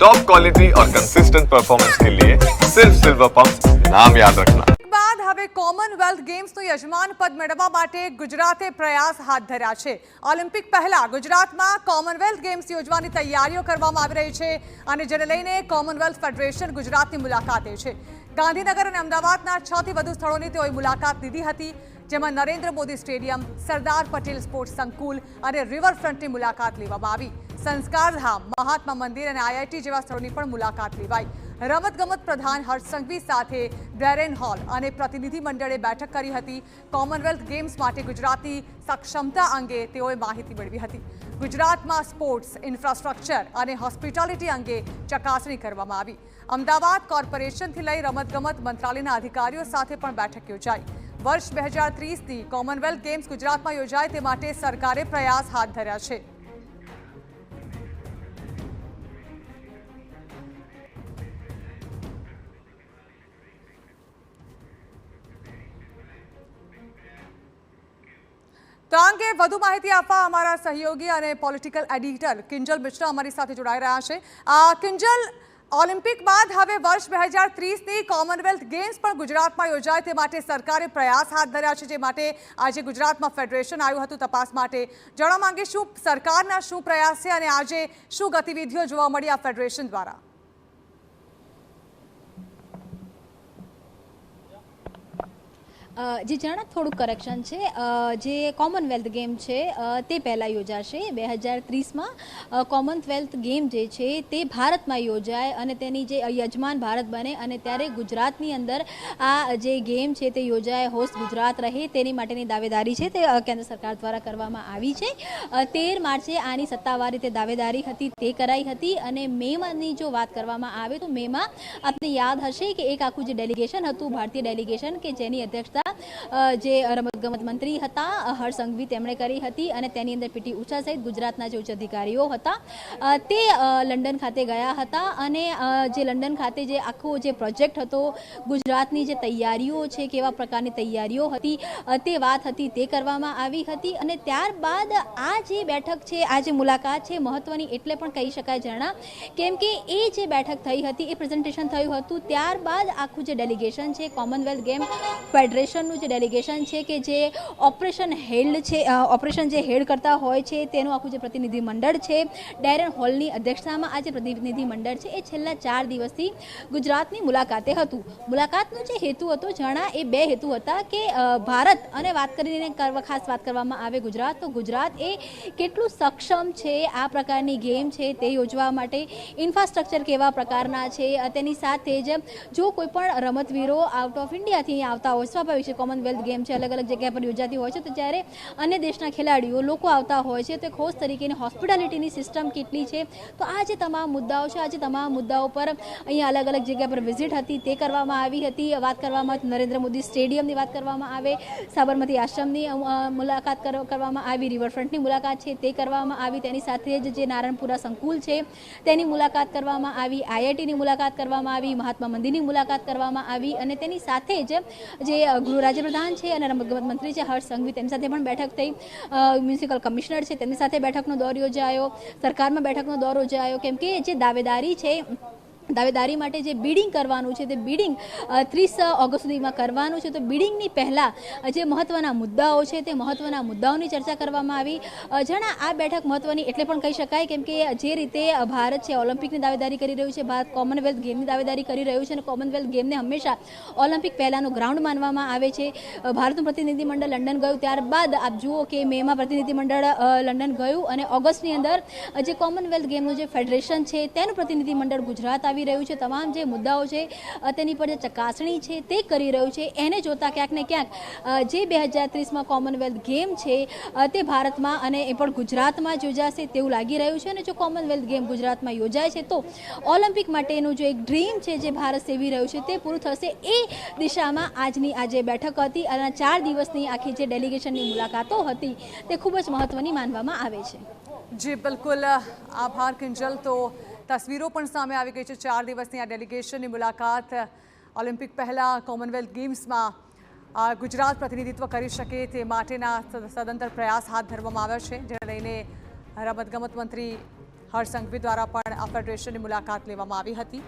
Top quality और consistent performance के लिए सिर्फ सिल्वर पंप नाम याद रखना। બાદ હવે કોમનવેલ્થ ગેમ્સનું યજમાન પદ મેળવવા માટે ગુજરાતે પ્રયાસ હાથ ધર્યા છે। ઓલિમ્પિક પહેલા ગુજરાતમાં કોમનવેલ્થ ગેમ્સ યોજવાની તૈયારીઓ કરવામાં આવી રહી છે અને જેને લઈને કોમનવેલ્થ ફેડરેશન ગુજરાતની મુલાકાતે છે। ગાંધીનગર અને અમદાવાદના 6 થી વધુ સ્થળોની તેઓએ મુલાકાત લીધી હતી, જેમાં નરેન્દ્ર મોદી સ્ટેડિયમ, સરદાર પટેલ સ્પોર્ટ્સ સંકુલ અને રિવરફ્રન્ટની મુલાકાત લેવામાં આવી। સંસ્કારધામ, મહાત્મા મંદિર અને આઈઆઈટી જેવા સ્થળોની પણ મુલાકાત લેવાઈ। રમતગમત પ્રધાન હર્ષ સંઘવી સાથે ડેરેન હોલ અને પ્રતિનિધિ મંડળે બેઠક કરી હતી। કોમનવેલ્થ ગેમ્સ માટે ગુજરાતની સક્ષમતા અંગે તેઓએ માહિતી મેળવી હતી। ગુજરાતમાં સ્પોર્ટ્સ, ઇન્ફ્રાસ્ટ્રક્ચર અને હોસ્પિટાલિટી અંગે ચકાસણી કરવામાં આવી। અમદાવાદ કોર્પોરેશનથી લઈ રમતગમત મંત્રાલયના અધિકારીઓ સાથે પણ બેઠક યોજાઈ। વર્ષ 2030ની કોમનવેલ્થ ગેમ્સ ગુજરાતમાં યોજાય તે માટે સરકારે પ્રયાસ હાથ ધર્યા છે। તો આ અંગે વધુ માહિતી આપવા અમારા સહયોગી અને પોલિટિકલ એડિટર કિંજલ મિશ્રા અમારી સાથે જોડાઈ રહ્યા છે। કિંજલ, ઓલિમ્પિક બાદ હવે વર્ષ 2030ની કોમનવેલ્થ ગેમ્સ પણ ગુજરાતમાં યોજાય તે માટે સરકારે પ્રયાસ હાથ ધર્યા છે, જે માટે આજે ગુજરાતમાં ફેડરેશન આવ્યું હતું તપાસ માટે। જાણવા માંગે શું સરકારના શું પ્રયાસ છે અને આજે શું ગતિવિધિઓ જોવા મળી આ ફેડરેશન દ્વારા? જે જાણે થોડુંક કરેક્શન છે, જે કોમનવેલ્થ ગેમ છે તે પહેલાં યોજાશે। 2030માં કોમનવેલ્થ ગેમ જે છે તે ભારતમાં યોજાય અને તેની જે યજમાન ભારત બને અને ત્યારે ગુજરાતની અંદર આ જે ગેમ છે તે યોજાય, હોસ્ટ ગુજરાત રહે તેની માટેની દાવેદારી છે તે કેન્દ્ર સરકાર દ્વારા કરવામાં આવી છે। 13 માર્ચે આની સત્તાવાર રીતે દાવેદારી હતી તે કરાઈ હતી અને મેમાંની જો વાત કરવામાં આવે તો મેમાં આપને યાદ હશે કે એક આખું જે ડેલિગેશન હતું, ભારતીય ડેલિગેશન, કે જેની અધ્યક્ષતા જે રમતગમત મંત્રી હતા હર્ષ સંઘવી તેમણે કરી હતી અને તેની અંદર પીટી ઉષા સહિત ગુજરાતના જે ઉચ્ચ અધિકારીઓ હતા તે લંડન ખાતે ગયા હતા અને જે લંડન ખાતે જે આખો જે પ્રોજેક્ટ હતો, ગુજરાતની જે તૈયારીઓ છે, કેવા પ્રકારની તૈયારીઓ હતી તે વાત હતી તે કરવામાં આવી હતી। અને ત્યારબાદ આ જે બેઠક છે, આ જે મુલાકાત છે મહત્વની એટલે પણ કહી શકાય જણા, કેમ કે એ જે બેઠક થઈ હતી, એ પ્રેઝન્ટેશન થયું હતું, ત્યારબાદ આખું જે ડેલિગેશન છે કોમનવેલ્થ ગેમ ફેડરેશન નું જે ડેલિગેશન છે કે જે ઓપરેશન હેડ છે, ઓપરેશન જે હેડ કરતા હોય છે તેનું આખું જે પ્રતિનિધિ મંડળ છે, ડેરેન હોલની અધ્યક્ષતામાં આ જે પ્રતિનિધિ મંડળ છે એ છેલ્લા 4 દિવસથી ગુજરાતની મુલાકાતે હતું। મુલાકાતનો જે હેતુ હતો જાણા, એ 2 હેતુ હતા કે ભારત અને વાત કરીને ખાસ વાત કરવામાં આવે ગુજરાત, તો ગુજરાત એ કેટલું સક્ષમ છે આ પ્રકારની ગેમ છે તે યોજવા માટે, ઇન્ફ્રાસ્ટ્રક્ચર કેવા પ્રકારના છે, તેની સાથે જ જો કોઈ પણ રમતવીરો આઉટ ઓફ ઇન્ડિયાથી આવતા હોય, સ્વાભાવિક છે કોમનવેલ્થ ગેમ છે અલગ અલગ જગ્યા પર યોજાતી હોય છે, તો જ્યારે અન્ય દેશના ખેલાડીઓ લોકો આવતા હોય છે તો ખાસ તરીકેની હોસ્પિટાલિટીની સિસ્ટમ કેટલી છે, તો આ જે તમામ મુદ્દાઓ છે, આ જે તમામ મુદ્દાઓ પર અહીંયા અલગ અલગ જગ્યા પર વિઝિટ હતી તે કરવામાં આવી હતી। વાત કરવામાં નરેન્દ્ર મોદી સ્ટેડિયમની વાત કરવામાં આવે, સાબરમતી આશ્રમની મુલાકાત કરવામાં આવી, રિવરફ્રન્ટની મુલાકાત છે તે કરવામાં આવી, તેની સાથે જ જે નારણપુરા સંકુલ છે તેની મુલાકાત કરવામાં આવી, આઈઆઈટીની મુલાકાત કરવામાં આવી, મહાત્મા મંદિરની મુલાકાત કરવામાં આવી અને તેની સાથે જ જે ગૃહ રાજ્યપ્રધાન છે અને રમતગમત મંત્રી છે હર્ષ સંઘવી તેની સાથે પણ બેઠક થઈ, મ્યુનિસિપલ કમિશનર છે તેમની સાથે બેઠકનો દોર યોજાયો, સરકારમાં બેઠકનો દોર યોજાયો, કેમ કે જે દાવેદારી છે, દાવેદારી માટે જે બિડિંગ કરવાનું છે તે બિડિંગ 30 ઓગસ્ટ સુધીમાં કરવાનું છે, તો બિડિંગની પહેલાં જે મહત્ત્વના મુદ્દાઓ છે તે મહત્ત્વના મુદ્દાઓની ચર્ચા કરવામાં આવી। જાણા આ બેઠક મહત્ત્વની એટલે પણ કહી શકાય કેમ કે જે રીતે ભારત છે ઓલિમ્પિકની દાવેદારી કરી રહ્યું છે, ભારત કોમનવેલ્થ ગેમની દાવેદારી કરી રહ્યું છે અને કોમનવેલ્થ ગેમને હંમેશા ઓલિમ્પિક પહેલાંનું ગ્રાઉન્ડ માનવામાં આવે છે। ભારતનું પ્રતિનિધિમંડળ લંડન ગયું, ત્યારબાદ આપ જુઓ કે મેમાં પ્રતિનિધિમંડળ લંડન ગયું અને ઓગસ્ટની અંદર જે કોમનવેલ્થ ગેમનું જે ફેડરેશન છે તેનું પ્રતિનિધિમંડળ ગુજરાત આવી રહ્યું છે। તમામ જે મુદ્દાઓ છે તેની પર જે ચકાસણી છે તે કરી રહ્યું છે, એને જોતા ક્યાંક ને ક્યાંક જે 2030માં કોમનવેલ્થ ગેમ છે તે ભારતમાં અને એ પણ ગુજરાતમાં જ યોજાશે તેવું લાગી રહ્યું છે। અને જો કોમનવેલ્થ ગેમ ગુજરાતમાં યોજાય છે તો ઓલિમ્પિક માટેનું જે એક ડ્રીમ છે જે ભારત સેવી રહ્યું છે તે પૂરું થશે। એ દિશામાં આજની આ જે બેઠક હતી અને 4 દિવસની આખી જે ડેલિગેશનની મુલાકાતો હતી તે ખૂબ જ મહત્વની માનવામાં આવે છે। જી બિલકુલ, આભાર કિંજલ। તો તસવીરો પણ સામે આવી ગઈ છે 4 દિવસની આ ડેલિગેશનની મુલાકાત। ઓલિમ્પિક પહેલાં કોમનવેલ્થ ગેમ્સમાં ગુજરાત પ્રતિનિધિત્વ કરી શકે તે માટેના સદંતર પ્રયાસ હાથ ધરવામાં આવ્યા છે, જેને લઈને રમતગમત મંત્રી હર્ષ સંઘવી દ્વારા પણ આ ફેડરેશનની મુલાકાત લેવામાં આવી હતી।